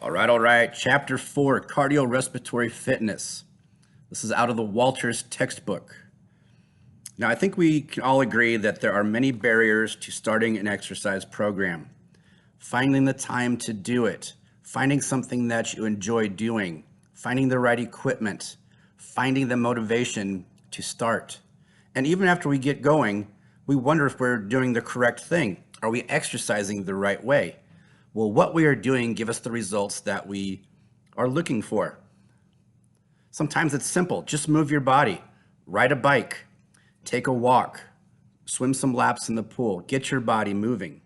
All right. Chapter 4, Cardiorespiratory Fitness. This is out of the Walters textbook. Now, I think we can all agree that there are many barriers to starting an exercise program. Finding the time to do it, finding something that you enjoy doing, finding the right equipment, finding the motivation to start. And even after we get going, we wonder if we're doing the correct thing. Are we exercising the right way? Will what we are doing give us the results that we are looking for? Sometimes it's simple. Just move your body, ride a bike, take a walk, swim some laps in the pool, get your body moving.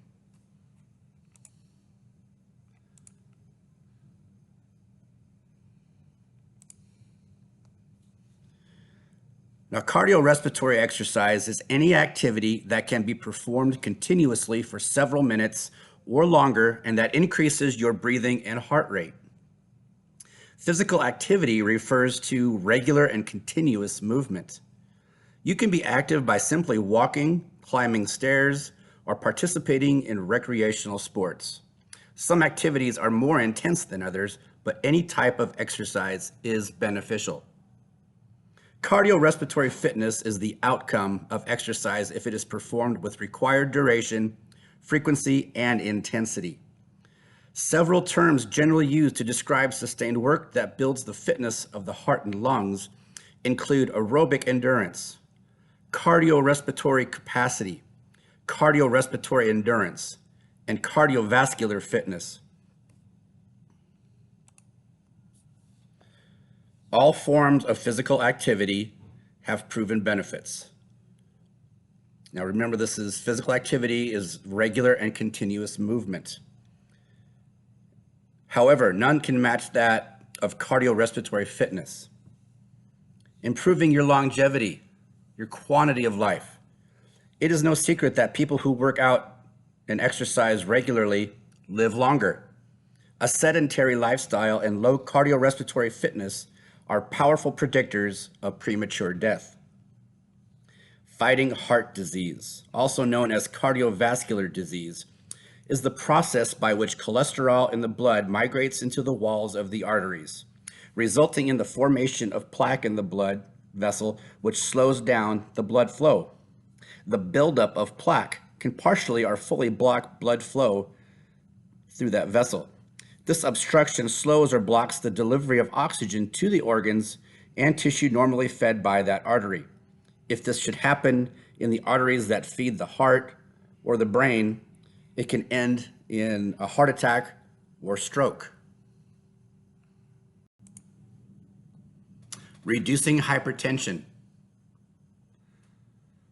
Now, cardiorespiratory exercise is any activity that can be performed continuously for several minutes or longer and that increases your breathing and heart rate. Physical activity refers to regular and continuous movement. You can be active by simply walking, climbing stairs, or participating in recreational sports. Some activities are more intense than others, but any type of exercise is beneficial. Cardiorespiratory fitness is the outcome of exercise if it is performed with required duration, frequency, and intensity. Several terms generally used to describe sustained work that builds the fitness of the heart and lungs include aerobic endurance, cardiorespiratory capacity, cardiorespiratory endurance, and cardiovascular fitness. All forms of physical activity have proven benefits. Now remember, physical activity is regular and continuous movement. However, none can match that of cardiorespiratory fitness. Improving your longevity, your quantity of life. It is no secret that people who work out and exercise regularly live longer. A sedentary lifestyle and low cardiorespiratory fitness are powerful predictors of premature death. Fighting heart disease, also known as cardiovascular disease, is the process by which cholesterol in the blood migrates into the walls of the arteries, resulting in the formation of plaque in the blood vessel, which slows down the blood flow. The buildup of plaque can partially or fully block blood flow through that vessel. This obstruction slows or blocks the delivery of oxygen to the organs and tissue normally fed by that artery. If this should happen in the arteries that feed the heart or the brain, it can end in a heart attack or stroke. Reducing hypertension.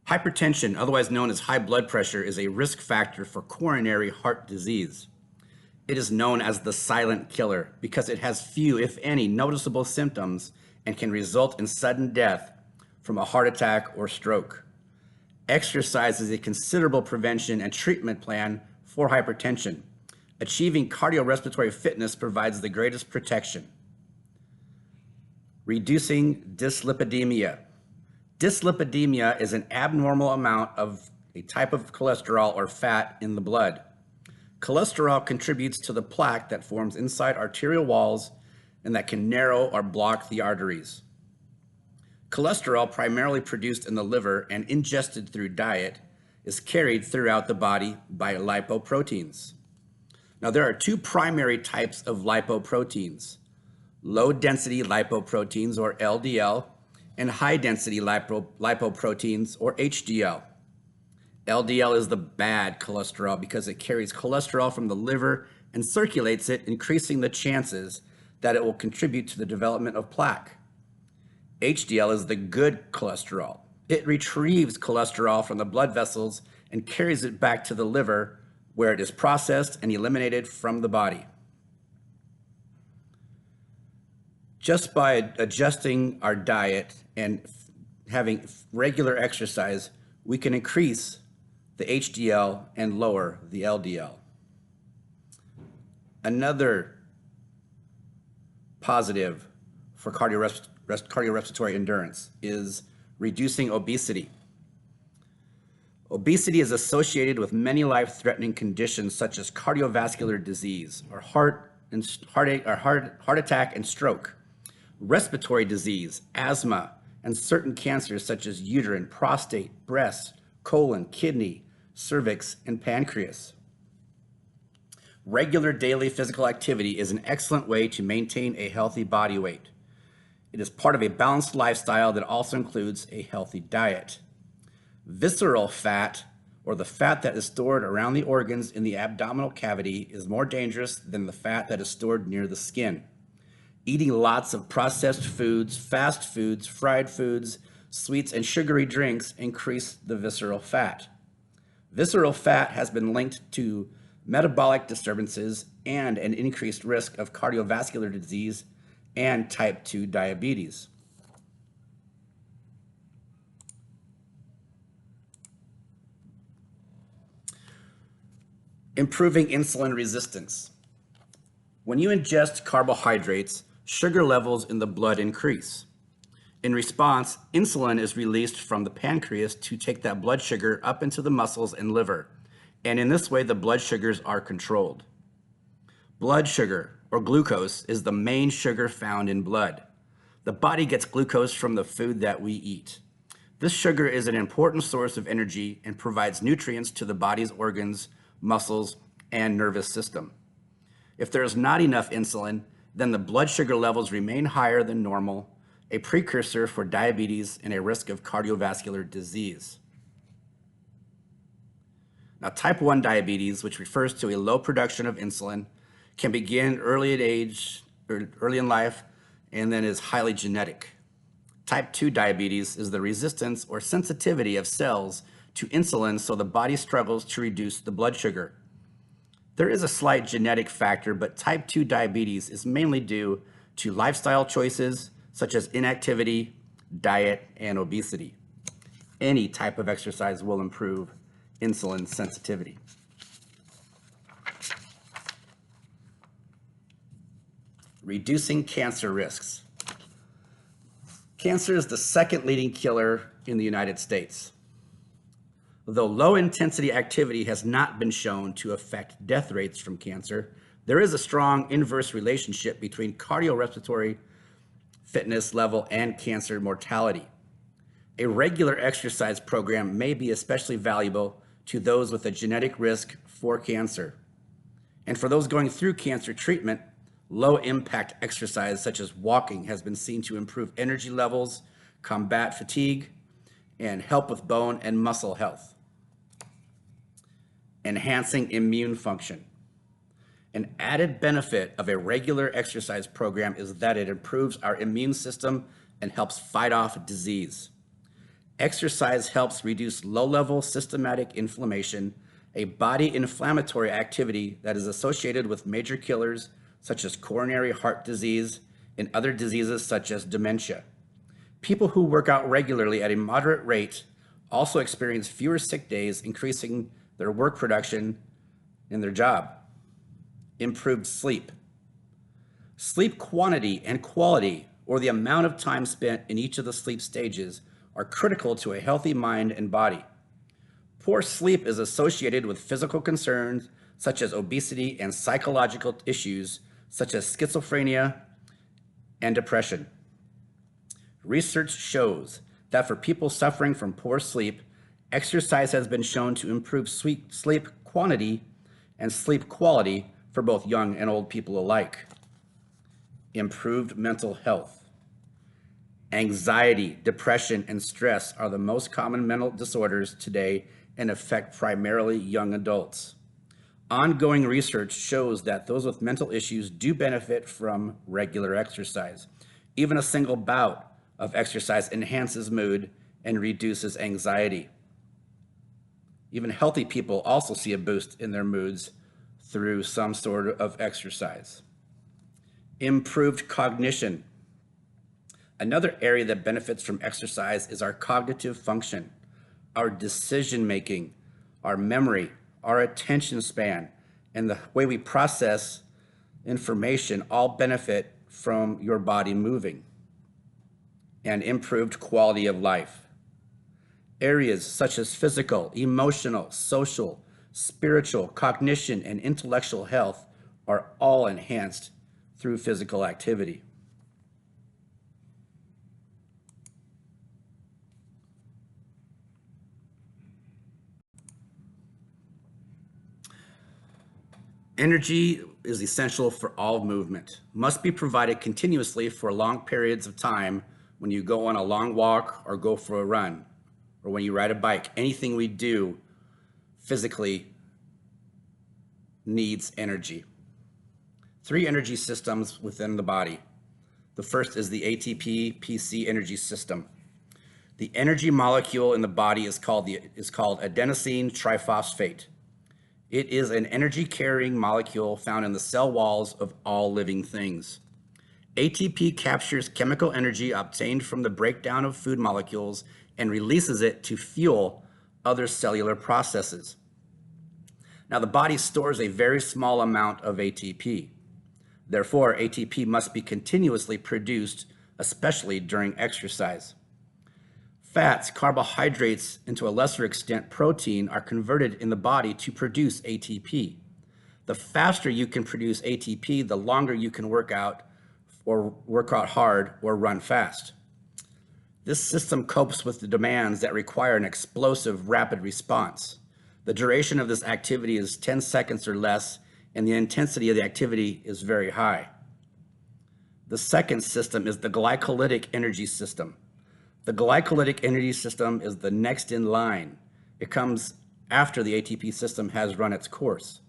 Hypertension, otherwise known as high blood pressure, is a risk factor for coronary heart disease. It is known as the silent killer because it has few, if any, noticeable symptoms and can result in sudden death from a heart attack or stroke. Exercise is a considerable prevention and treatment plan for hypertension. Achieving cardiorespiratory fitness provides the greatest protection. Reducing dyslipidemia. Dyslipidemia is an abnormal amount of a type of cholesterol or fat in the blood. Cholesterol contributes to the plaque that forms inside arterial walls and that can narrow or block the arteries. Cholesterol, primarily produced in the liver and ingested through diet, is carried throughout the body by lipoproteins. Now, there are two primary types of lipoproteins: low-density lipoproteins, or LDL, and high-density lipoproteins, or HDL. LDL is the bad cholesterol because it carries cholesterol from the liver and circulates it, increasing the chances that it will contribute to the development of plaque. HDL is the good cholesterol. It retrieves cholesterol from the blood vessels and carries it back to the liver, where it is processed and eliminated from the body. Just by adjusting our diet and having regular exercise, we can increase the HDL and lower the LDL. Another positive for cardiorespiratory endurance is reducing obesity. Obesity is associated with many life-threatening conditions such as cardiovascular disease or heart and heart attack and stroke, respiratory disease, asthma, and certain cancers such as uterine, prostate, breast, colon, kidney, cervix, and pancreas. Regular daily physical activity is an excellent way to maintain a healthy body weight. It is part of a balanced lifestyle that also includes a healthy diet. Visceral fat, or the fat that is stored around the organs in the abdominal cavity, is more dangerous than the fat that is stored near the skin. Eating lots of processed foods, fast foods, fried foods, sweets, and sugary drinks increase the visceral fat. Visceral fat has been linked to metabolic disturbances and an increased risk of cardiovascular disease and type 2 diabetes. Improving insulin resistance. When you ingest carbohydrates, sugar levels in the blood increase. In response, insulin is released from the pancreas to take that blood sugar up into the muscles and liver, and in this way the blood sugars are controlled. Blood sugar, or glucose, is the main sugar found in blood. The body gets glucose from the food that we eat. This sugar is an important source of energy and provides nutrients to the body's organs, muscles, and nervous system. If there is not enough insulin, then the blood sugar levels remain higher than normal, a precursor for diabetes and a risk of cardiovascular disease. Now, type 1 diabetes, which refers to a low production of insulin, can begin early in life and then is highly genetic. Type 2 diabetes is the resistance or sensitivity of cells to insulin, so the body struggles to reduce the blood sugar. There is a slight genetic factor, but type 2 diabetes is mainly due to lifestyle choices such as inactivity, diet, and obesity. Any type of exercise will improve insulin sensitivity. Reducing cancer risks. Cancer is the second leading killer in the United States. Though low-intensity activity has not been shown to affect death rates from cancer, there is a strong inverse relationship between cardiorespiratory fitness level and cancer mortality. A regular exercise program may be especially valuable to those with a genetic risk for cancer. And for those going through cancer treatment, low-impact exercise such as walking has been seen to improve energy levels, combat fatigue, and help with bone and muscle health. Enhancing immune function. An added benefit of a regular exercise program is that it improves our immune system and helps fight off disease. Exercise helps reduce low-level systematic inflammation, a body inflammatory activity that is associated with major killers such as coronary heart disease and other diseases such as dementia. People who work out regularly at a moderate rate also experience fewer sick days, increasing their work production in their job. Improved sleep. Sleep quantity and quality, or the amount of time spent in each of the sleep stages, are critical to a healthy mind and body. Poor sleep is associated with physical concerns such as obesity and psychological issues such as schizophrenia and depression. Research shows that for people suffering from poor sleep, exercise has been shown to improve sleep quantity and sleep quality for both young and old people alike. Improved mental health. Anxiety, depression, and stress are the most common mental disorders today and affect primarily young adults. Ongoing research shows that those with mental issues do benefit from regular exercise. Even a single bout of exercise enhances mood and reduces anxiety. Even healthy people also see a boost in their moods through some sort of exercise. Improved cognition. Another area that benefits from exercise is our cognitive function, our decision making, our memory, our attention span, and the way we process information all benefit from your body moving. And improved quality of life. Areas such as physical, emotional, social, spiritual, cognition, and intellectual health are all enhanced through physical activity. Energy is essential for all movement, must be provided continuously for long periods of time when you go on a long walk or go for a run, or when you ride a bike. Anything we do physically needs energy. 3 energy systems within the body. The first is the ATP-PC energy system. The energy molecule in the body is called adenosine triphosphate. It is an energy-carrying molecule found in the cell walls of all living things. ATP captures chemical energy obtained from the breakdown of food molecules and releases it to fuel other cellular processes. Now, the body stores a very small amount of ATP. Therefore, ATP must be continuously produced, especially during exercise. Fats, carbohydrates, and to a lesser extent protein, are converted in the body to produce ATP. The faster you can produce ATP, the longer you can work out hard or run fast. This system copes with the demands that require an explosive, rapid response. The duration of this activity is 10 seconds or less, and the intensity of the activity is very high. The second system is the glycolytic energy system. The glycolytic energy system is the next in line. It comes after the ATP system has run its course.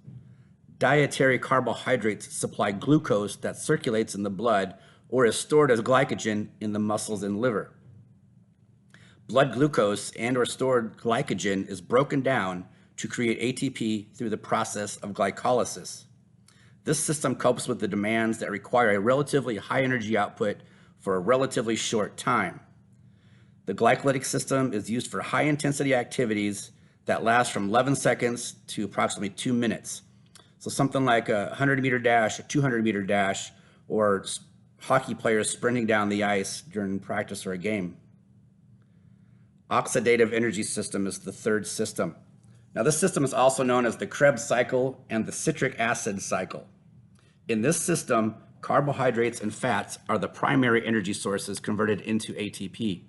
Dietary carbohydrates supply glucose that circulates in the blood or is stored as glycogen in the muscles and liver. Blood glucose and or stored glycogen is broken down to create ATP through the process of glycolysis. This system copes with the demands that require a relatively high energy output for a relatively short time. The glycolytic system is used for high intensity activities that last from 11 seconds to approximately 2 minutes. So something like a 100-meter dash, a 200-meter dash, or hockey players sprinting down the ice during practice or a game. Oxidative energy system is the third system. Now, this system is also known as the Krebs cycle and the citric acid cycle. In this system, carbohydrates and fats are the primary energy sources converted into ATP.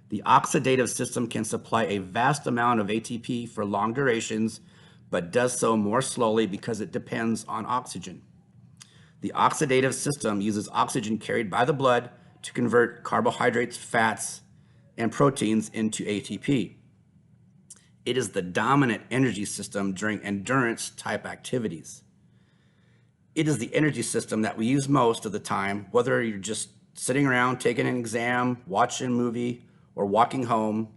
The oxidative system can supply a vast amount of ATP for long durations, but does so more slowly because it depends on oxygen. The oxidative system uses oxygen carried by the blood to convert carbohydrates, fats, and proteins into ATP. It is the dominant energy system during endurance type activities. It is the energy system that we use most of the time, whether you're just sitting around taking an exam, watching a movie, or walking home,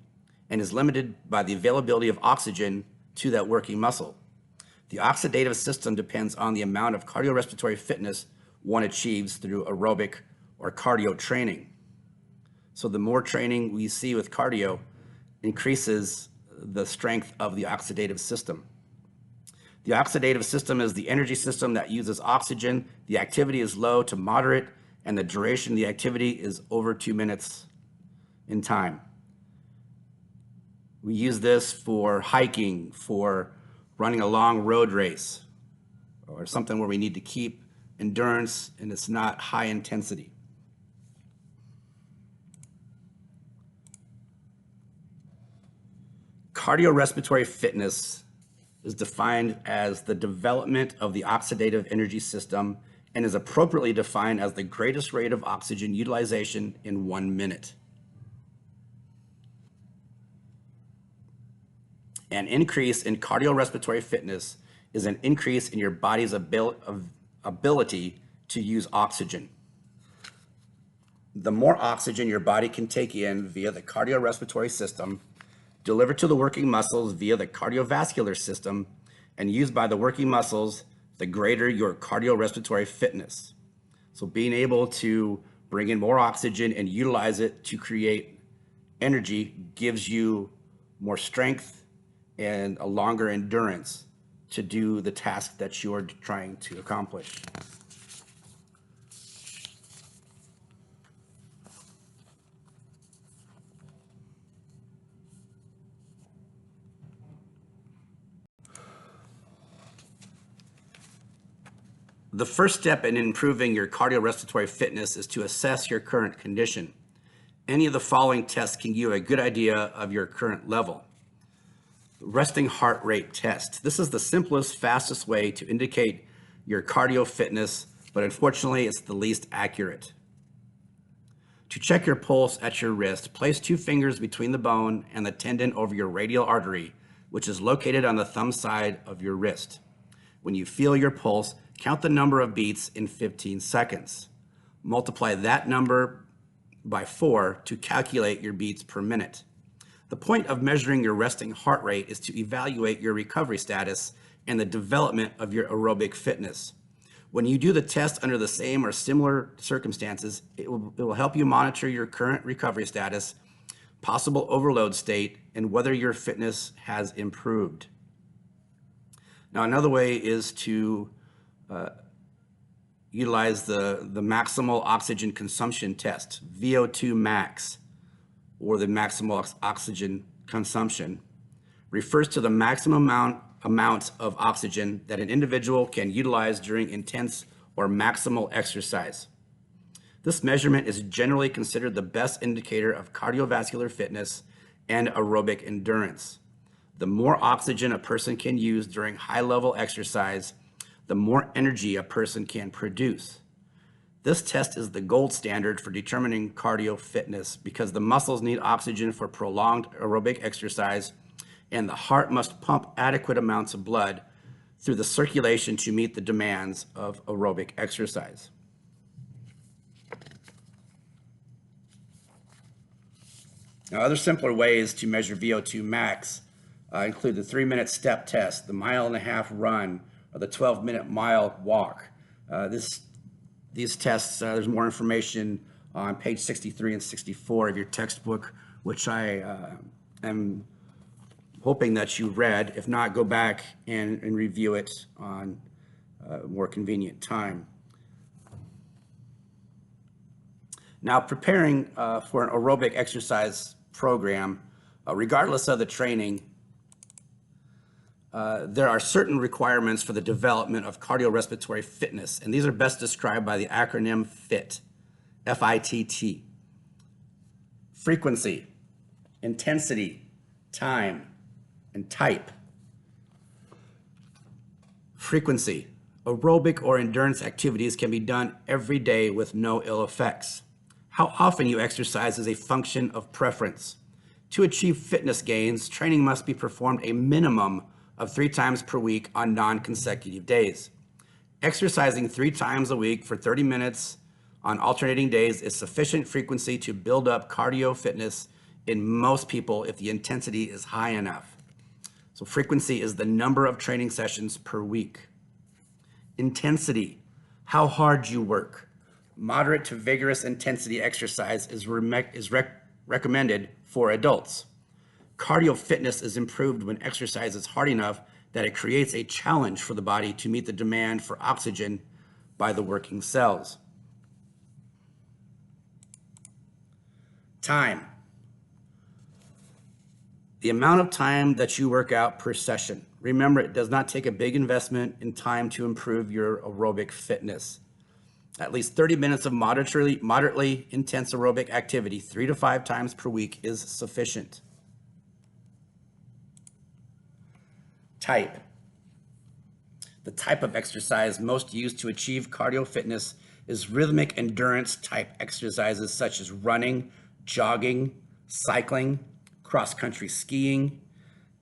and is limited by the availability of oxygen to that working muscle. The oxidative system depends on the amount of cardiorespiratory fitness one achieves through aerobic or cardio training. So the more training we see with cardio increases the strength of the oxidative system. The oxidative system is the energy system that uses oxygen. The activity is low to moderate, and the duration of the activity is over 2 minutes in time. We use this for hiking, for running a long road race, or something where we need to keep endurance and it's not high intensity. Cardiorespiratory fitness is defined as the development of the oxidative energy system and is appropriately defined as the greatest rate of oxygen utilization in 1 minute. An increase in cardiorespiratory fitness is an increase in your body's ability to use oxygen. The more oxygen your body can take in via the cardiorespiratory system, delivered to the working muscles via the cardiovascular system, and used by the working muscles, the greater your cardiorespiratory fitness. So being able to bring in more oxygen and utilize it to create energy gives you more strength and a longer endurance to do the task that you're trying to accomplish. The first step in improving your cardiorespiratory fitness is to assess your current condition. Any of the following tests can give you a good idea of your current level. Resting heart rate test. This is the simplest, fastest way to indicate your cardio fitness, but unfortunately it's the least accurate. To check your pulse at your wrist, place 2 fingers between the bone and the tendon over your radial artery, which is located on the thumb side of your wrist. When you feel your pulse, count the number of beats in 15 seconds. Multiply that number by 4 to calculate your beats per minute. The point of measuring your resting heart rate is to evaluate your recovery status and the development of your aerobic fitness. When you do the test under the same or similar circumstances, it will help you monitor your current recovery status, possible overload state, and whether your fitness has improved. Now, another way is to utilize the maximal oxygen consumption test, VO2 max, or the maximal oxygen consumption, refers to the maximum amount of oxygen that an individual can utilize during intense or maximal exercise. This measurement is generally considered the best indicator of cardiovascular fitness and aerobic endurance. The more oxygen a person can use during high-level exercise, the more energy a person can produce. This test is the gold standard for determining cardio fitness because the muscles need oxygen for prolonged aerobic exercise, and the heart must pump adequate amounts of blood through the circulation to meet the demands of aerobic exercise. Now, other simpler ways to measure VO2 max include the 3-minute step test, the 1.5-mile run, or the 12-minute mile walk. These tests, there's more information on page 63 and 64 of your textbook, which I am hoping that you read. If not, go back and review it on a more convenient time. Now, preparing for an aerobic exercise program, regardless of the training, there are certain requirements for the development of cardiorespiratory fitness, and these are best described by the acronym FIT, F-I-T-T. Frequency, intensity, time, and type. Frequency. Aerobic or endurance activities can be done every day with no ill effects. How often you exercise is a function of preference. To achieve fitness gains, training must be performed a minimum of 3 times per week on non-consecutive days. Exercising 3 times a week for 30 minutes on alternating days is sufficient frequency to build up cardio fitness in most people if the intensity is high enough. So frequency is the number of training sessions per week. Intensity, how hard you work. Moderate to vigorous intensity exercise is recommended for adults. Cardio fitness is improved when exercise is hard enough that it creates a challenge for the body to meet the demand for oxygen by the working cells. Time. The amount of time that you work out per session. Remember, it does not take a big investment in time to improve your aerobic fitness. At least 30 minutes of moderately intense aerobic activity 3 to 5 times per week is sufficient. Type. The type of exercise most used to achieve cardio fitness is rhythmic endurance type exercises such as running, jogging, cycling, cross-country skiing,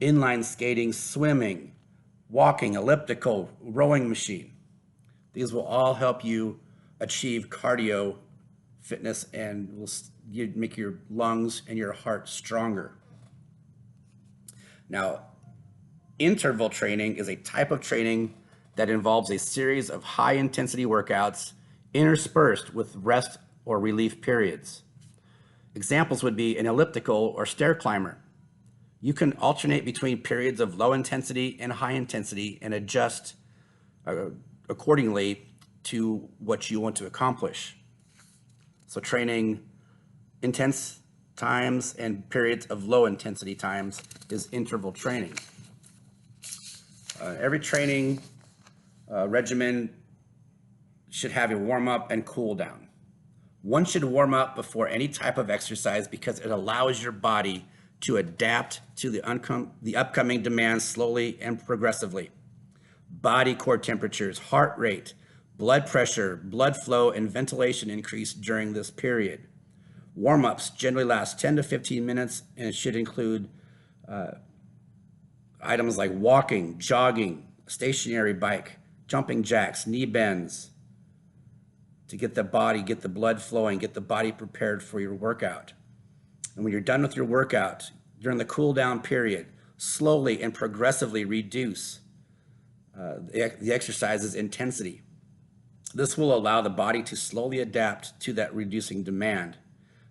inline skating, swimming, walking, elliptical, rowing machine. These will all help you achieve cardio fitness and will make your lungs and your heart stronger. Now, interval training is a type of training that involves a series of high-intensity workouts interspersed with rest or relief periods. Examples would be an elliptical or stair climber. You can alternate between periods of low intensity and high intensity and adjust accordingly to what you want to accomplish. So training intense times and periods of low intensity times is interval training. Every training regimen should have a warm up and cool down. One should warm up before any type of exercise because it allows your body to adapt to the upcoming demands slowly and progressively. Body core temperatures, heart rate, blood pressure, blood flow, and ventilation increase during this period. Warm-ups generally last 10 to 15 minutes, and it should include items like walking, jogging, stationary bike, jumping jacks, knee bends, to get the blood flowing, get the body prepared for your workout. And when you're done with your workout, during the cool down period, slowly and progressively reduce the exercise's intensity. This will allow the body to slowly adapt to that reducing demand.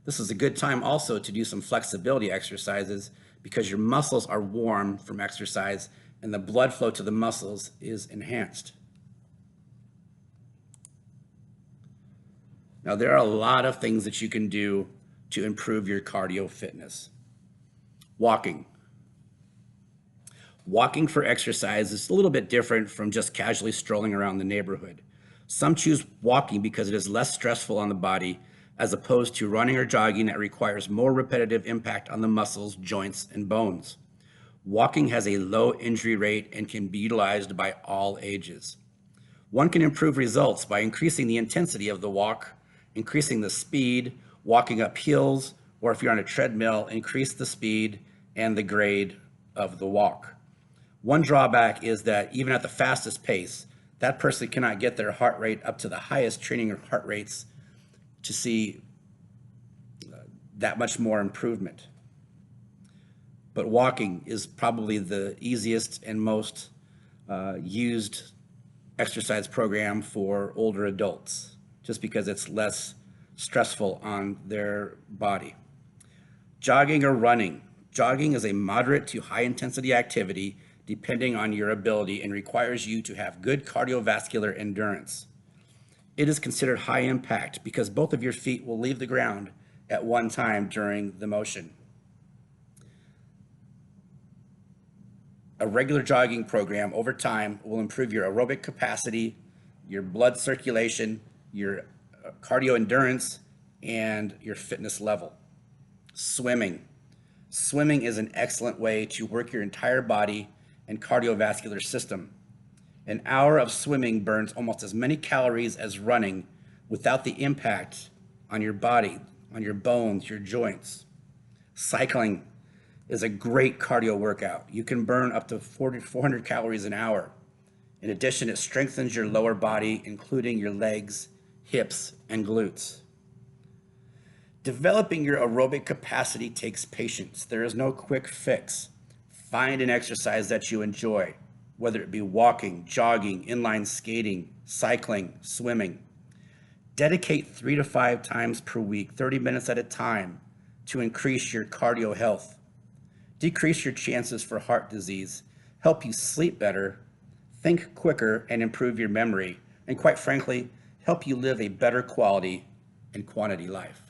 This is a good time also to do some flexibility exercises because your muscles are warm from exercise and the blood flow to the muscles is enhanced. Now, there are a lot of things that you can do to improve your cardio fitness. Walking. Walking for exercise is a little bit different from just casually strolling around the neighborhood. Some choose walking because it is less stressful on the body as opposed to running or jogging that requires more repetitive impact on the muscles, joints, and bones. Walking has a low injury rate and can be utilized by all ages. One can improve results by increasing the intensity of the walk, increasing the speed, walking up hills, or if you're on a treadmill, increase the speed and the grade of the walk. One drawback is that even at the fastest pace, that person cannot get their heart rate up to the highest training heart rates to see that much more improvement. But walking is probably the easiest and most used exercise program for older adults, just because it's less stressful on their body. Jogging or running. Jogging is a moderate to high intensity activity depending on your ability and requires you to have good cardiovascular endurance. It is considered high impact because both of your feet will leave the ground at one time during the motion. A regular jogging program over time will improve your aerobic capacity, your blood circulation, your cardio endurance, and your fitness level. Swimming. Swimming is an excellent way to work your entire body and cardiovascular system. An hour of swimming burns almost as many calories as running without the impact on your body, on your bones, your joints. Cycling is a great cardio workout. You can burn up to 400 calories an hour. In addition, it strengthens your lower body, including your legs, hips, and glutes. Developing your aerobic capacity takes patience. There is no quick fix. Find an exercise that you enjoy, whether it be walking, jogging, inline skating, cycling, swimming. Dedicate 3 to 5 times per week, 30 minutes at a time, to increase your cardio health. Decrease your chances for heart disease, help you sleep better, think quicker, and improve your memory, and quite frankly, help you live a better quality and quantity life.